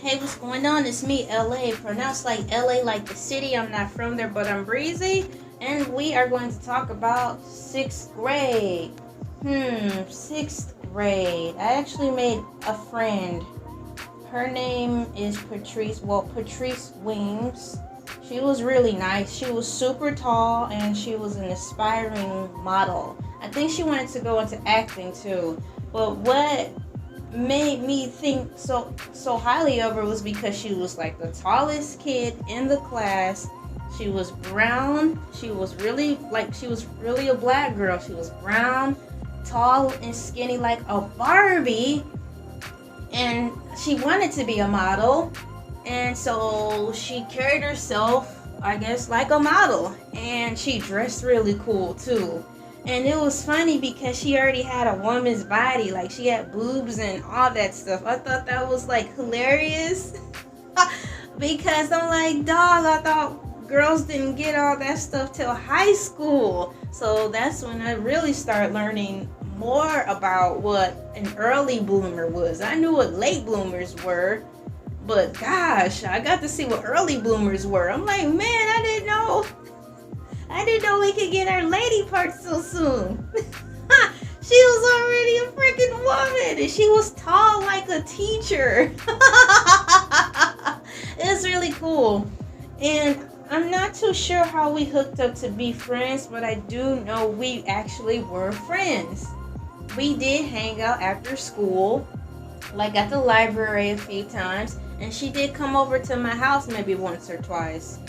Hey, what's going on? It's me, Elay, pronounced like LA, like the city. I'm not from there, but I'm breezy. And we are going to talk about 6th grade. 6th grade. I actually made a friend. Her name is Patrice. Well, Patrice Wings. She was really nice. She was super tall and she was an aspiring model. I think she wanted to go into acting too. But what made me think so highly of her was because she was like the tallest kid in the class. She was brown. She was really a black girl. She was brown, tall and skinny like a Barbie, and she wanted to be a model, and so she carried herself, I guess, like a model, and she dressed really cool too. And it was funny because she already had a woman's body, like she had boobs and all that stuff. I thought that was like hilarious because I'm like, dog, I thought girls didn't get all that stuff till high school. So that's when I really started learning more about what an early bloomer was. I knew what late bloomers were, but gosh, I got to see what early bloomers were. I'm like, man, I didn't know we could get our lady part so soon. She was already a freaking woman, and she was tall like a teacher. It's really cool. And I'm not too sure how we hooked up to be friends, but I do know we actually were friends. We did hang out after school, like at the library a few times, and she did come over to my house maybe once or twice.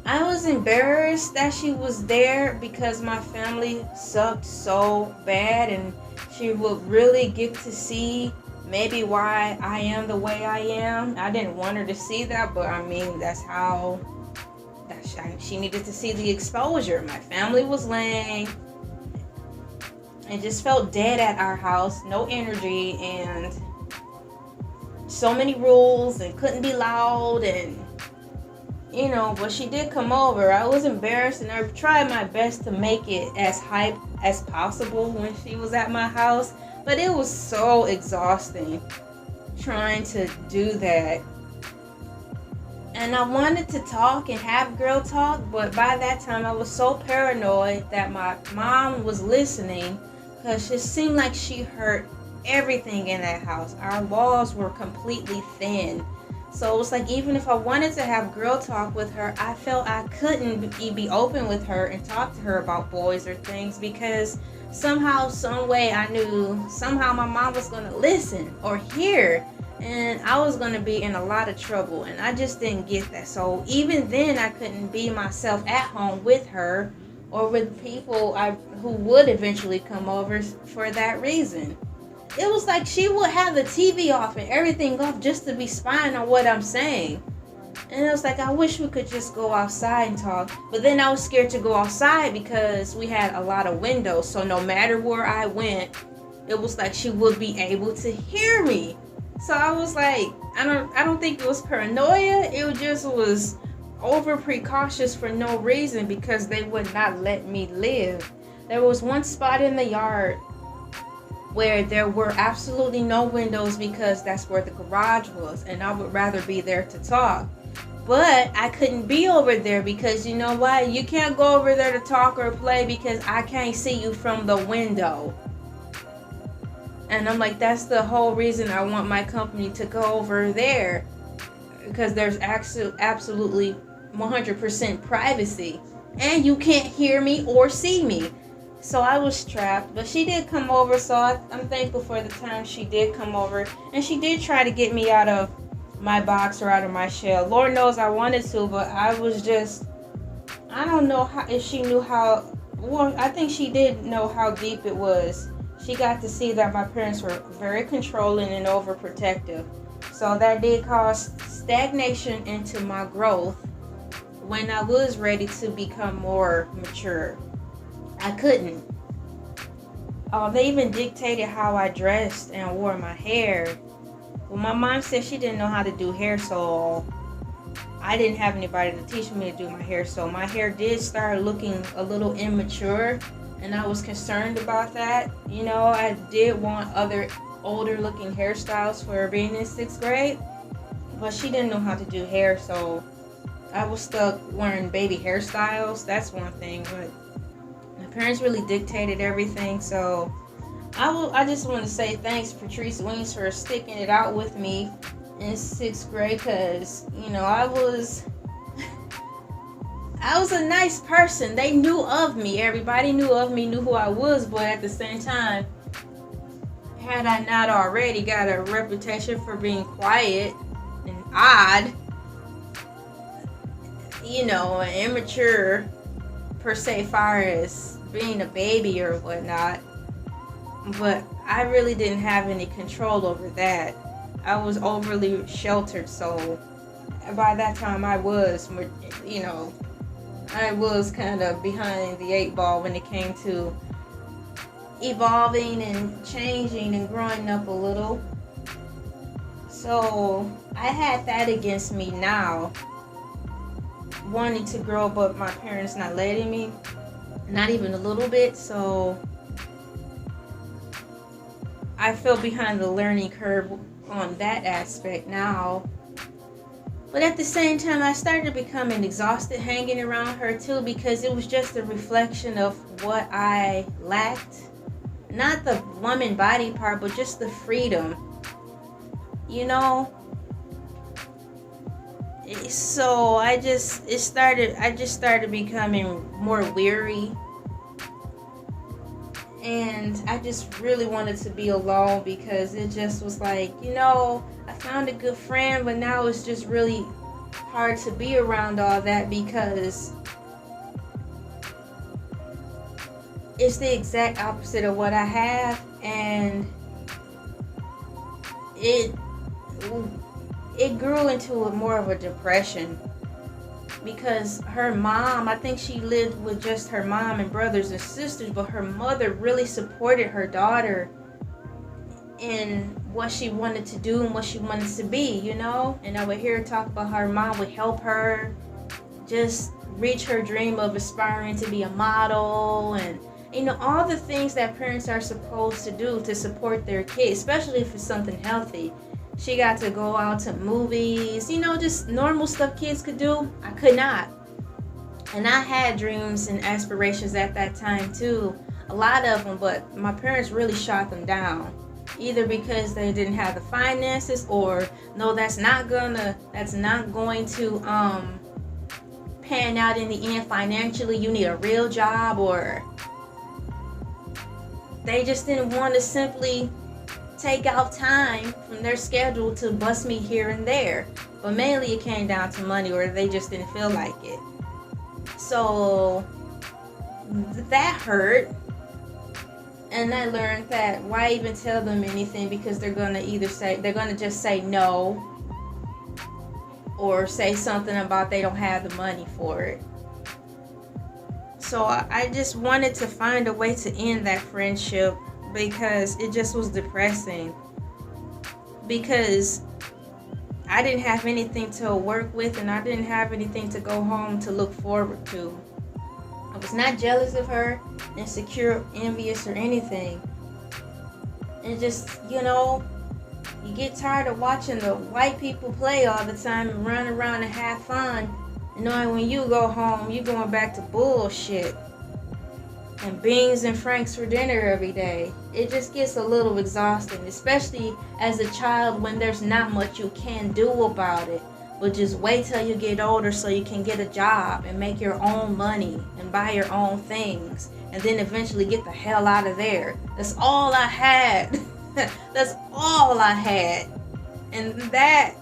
I was embarrassed that she was there because my family sucked so bad, and she would really get to see maybe why I am the way I am. I didn't want her to see that, but I mean, that's how she needed to see the exposure. My family was lame. It just felt dead at our house, no energy, and so many rules, and couldn't be loud, and but she did come over. I was embarrassed, and I tried my best to make it as hype as possible when she was at my house, but it was so exhausting trying to do that. And I wanted to talk and have girl talk, but by that time I was so paranoid that my mom was listening, because it seemed like she heard everything in that house. Our walls were completely thin. So it was like, even if I wanted to have girl talk with her, I felt I couldn't be open with her and talk to her about boys or things, because somehow, some way, I knew somehow my mom was going to listen or hear, and I was going to be in a lot of trouble, and I just didn't get that. So even then, I couldn't be myself at home with her or with people who would eventually come over for that reason. It was like she would have the TV off and everything off just to be spying on what I'm saying. And it was like, I wish we could just go outside and talk. But then I was scared to go outside because we had a lot of windows. So no matter where I went, it was like she would be able to hear me. So I was like, I don't think it was paranoia. It just was over precautious for no reason, because they would not let me live. There was one spot in the yard where there were absolutely no windows, because that's where the garage was, and I would rather be there to talk. But I couldn't be over there because, you know what? You can't go over there to talk or play because I can't see you from the window. And I'm like, that's the whole reason I want my company to go over there, because there's absolutely 100% privacy, and you can't hear me or see me. So I was trapped, but she did come over, so I'm thankful for the time she did come over, and she did try to get me out of my box or out of my shell. Lord knows I wanted to, but I was just, I don't know if she knew how, well, I think she did know how deep it was. She got to see that my parents were very controlling and overprotective. So that did cause stagnation into my growth when I was ready to become more mature. I couldn't. They even dictated how I dressed and wore my hair. Well, my mom said she didn't know how to do hair, so I didn't have anybody to teach me to do my hair. So my hair did start looking a little immature, and I was concerned about that. I did want other older looking hairstyles for being in 6th grade. but she didn't know how to do hair, so I was stuck wearing baby hairstyles. That's one thing, but my parents really dictated everything, so I just want to say thanks, Patrice Wings, for sticking it out with me in 6th grade, because, you know, I was a nice person. They knew of me. Everybody knew of me, knew who I was, but at the same time, had I not already got a reputation for being quiet and odd, you know, immature per se, far as being a baby or whatnot, but I really didn't have any control over that. I was overly sheltered, so by that time I was, you know, I was kind of behind the 8 ball when it came to evolving and changing and growing up a little. So I had that against me now, wanting to grow, but my parents not letting me, not even a little bit. So I fell behind the learning curve on that aspect now. But at the same time, I started becoming exhausted hanging around her too, because it was just a reflection of what I lacked. Not the woman body part, but just the freedom, you know. So I just started becoming more weary, and I just really wanted to be alone, because it just was like, you know, I found a good friend, but now it's just really hard to be around all that, because it's the exact opposite of what I have, and it grew into more of a depression, because her mom, I think she lived with just her mom and brothers and sisters, but her mother really supported her daughter in what she wanted to do and what she wanted to be, you know. And I would hear her talk about how her mom would help her just reach her dream of aspiring to be a model, and, you know, all the things that parents are supposed to do to support their kids, especially if it's something healthy. She got to go out to movies, you know, just normal stuff kids could do. I could not. And I had dreams and aspirations at that time too, a lot of them, but my parents really shot them down. Either because they didn't have the finances, or no, that's not going to pan out in the end financially. You need a real job, or they just didn't want to simply take out time from their schedule to bust me here and there. But mainly it came down to money, or they just didn't feel like it. So that hurt. And I learned that why even tell them anything, because they're going to just say no, or say something about they don't have the money for it. So I just wanted to find a way to end that friendship, because it just was depressing, because I didn't have anything to work with, and I didn't have anything to go home to look forward to. I was not jealous of her, insecure, envious, or anything. And just, you know, you get tired of watching the white people play all the time and run around and have fun, and knowing when you go home, you're going back to bullshit and beans and franks for dinner every day. It just gets a little exhausting, especially as a child, when there's not much you can do about it. But just wait till you get older so you can get a job and make your own money and buy your own things, and then eventually get the hell out of there. That's all I had. That's all I had. And that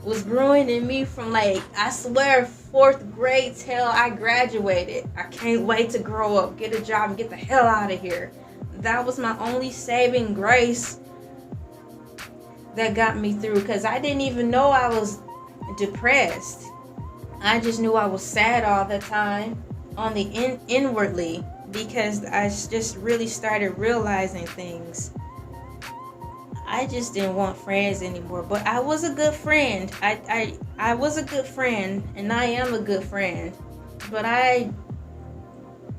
was brewing in me from, like, I swear, 4th grade till I graduated. I can't wait to grow up, get a job, and get the hell out of here. That was my only saving grace that got me through, because I didn't even know I was depressed. I just knew I was sad all the time on the inwardly, because I just really started realizing things. I just didn't want friends anymore, but I was a good friend. I was a good friend, and I am a good friend, but I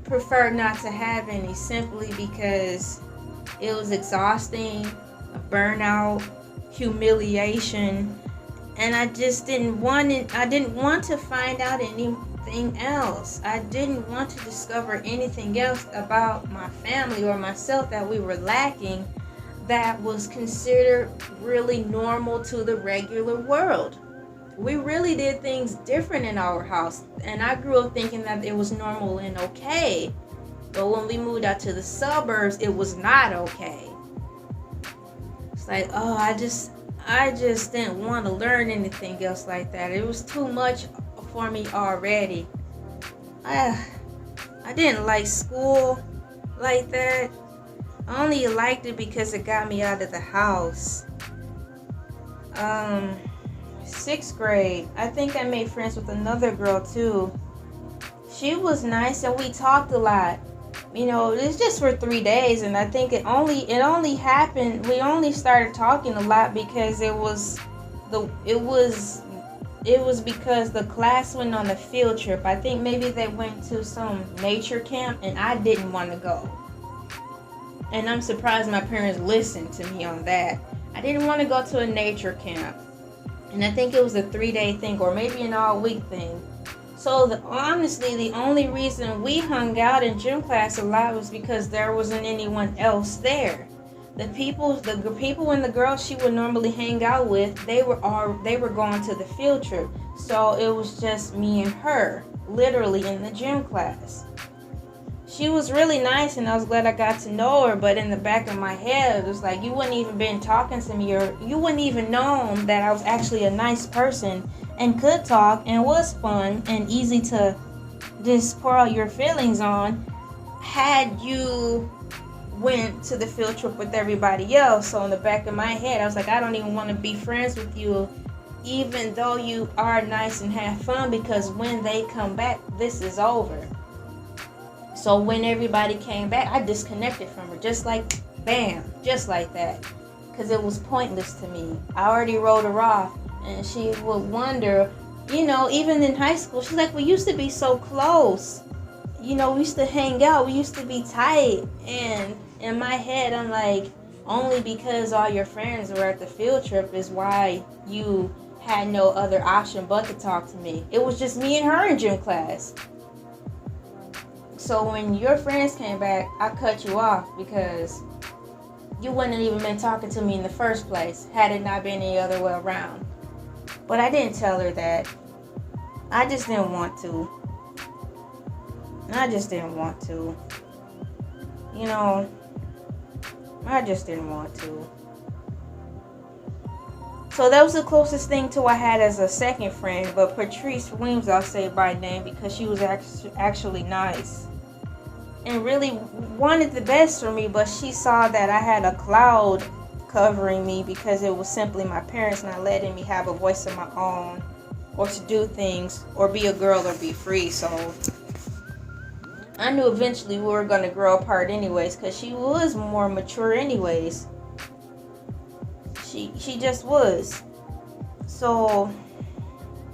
prefer not to have any, simply because it was exhausting, a burnout, humiliation, and I just didn't want it. I didn't want to find out anything else. I didn't want to discover anything else about my family or myself that we were lacking that was considered really normal to the regular world. We really did things different in our house, and I grew up thinking that it was normal and okay. But when we moved out to the suburbs, it was not okay. It's like, oh, I just didn't want to learn anything else like that. It was too much for me already. I didn't like school like that. I only liked it because it got me out of the house. 6th grade, I think I made friends with another girl too. She was nice and we talked a lot. You know, it's just for 3 days, and I think it only happened. We only started talking a lot because it was because the class went on a field trip. I think maybe they went to some nature camp, and I didn't want to go. And I'm surprised my parents listened to me on that. I didn't want to go to a nature camp, and I think it was a 3-day thing, or maybe an all-week thing. So honestly, the only reason we hung out in gym class a lot was because there wasn't anyone else there. The people and the girls she would normally hang out with, they were going to the field trip. So it was just me and her, literally in the gym class. She was really nice, and I was glad I got to know her. But in the back of my head, it was like, you wouldn't even been talking to me, or you wouldn't even known that I was actually a nice person and could talk and was fun and easy to just pour out your feelings on had you went to the field trip with everybody else. So in the back of my head, I was like, I don't even want to be friends with you, even though you are nice and have fun, because when they come back, this is over. So when everybody came back, I disconnected from her, just like bam, just like that, because it was pointless to me. I already wrote her off. And she would wonder, you know, even in high school, she's like, we used to be so close. You know, we used to hang out. We used to be tight. And in my head, I'm like, only because all your friends were at the field trip is why you had no other option but to talk to me. It was just me and her in gym class. So when your friends came back, I cut you off because you wouldn't have even been talking to me in the first place had it not been any other way around. But I didn't tell her that. I just didn't want to. You know, I just didn't want to. So that was the closest thing to I had as a second friend. But Patrice Williams, I'll say by name, because she was actually nice and really wanted the best for me. But she saw that I had a cloud covering me because it was simply my parents not letting me have a voice of my own, or to do things, or be a girl, or be free. So I knew eventually we were going to grow apart anyways, because she was more mature anyways. She just was. So,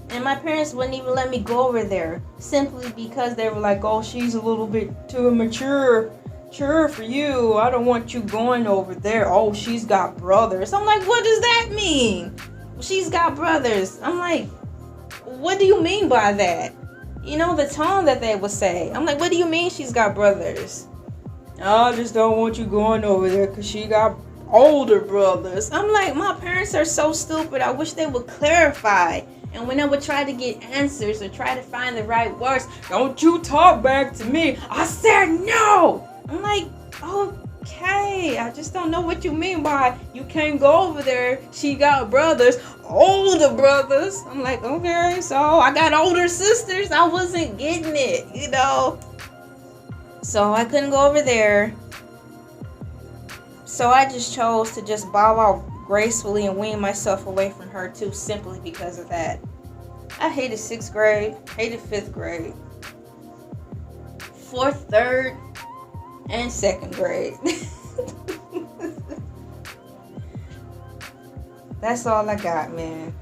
and my parents wouldn't even let me go over there, simply because they were like, oh, she's a little bit too mature for you. I don't want you going over there. Oh, she's got brothers. I'm like, what does that mean? She's got brothers. I'm like, what do you mean by that? You know, the tone that they would say. I'm like, what do you mean she's got brothers? I just don't want you going over there because she got older brothers. I'm like, my parents are so stupid. I wish they would clarify. And when I would try to get answers or try to find the right words, don't you talk back to me. I said no. I'm like, okay, I just don't know what you mean by you can't go over there. She got brothers, older brothers. I'm like, okay, so I got older sisters. I wasn't getting it, you know. So I couldn't go over there. So I just chose to just bow out gracefully and wean myself away from her too, simply because of that. I hated 6th grade, hated 5th grade, 4th, 3rd, and 2nd grade. That's all I got, man.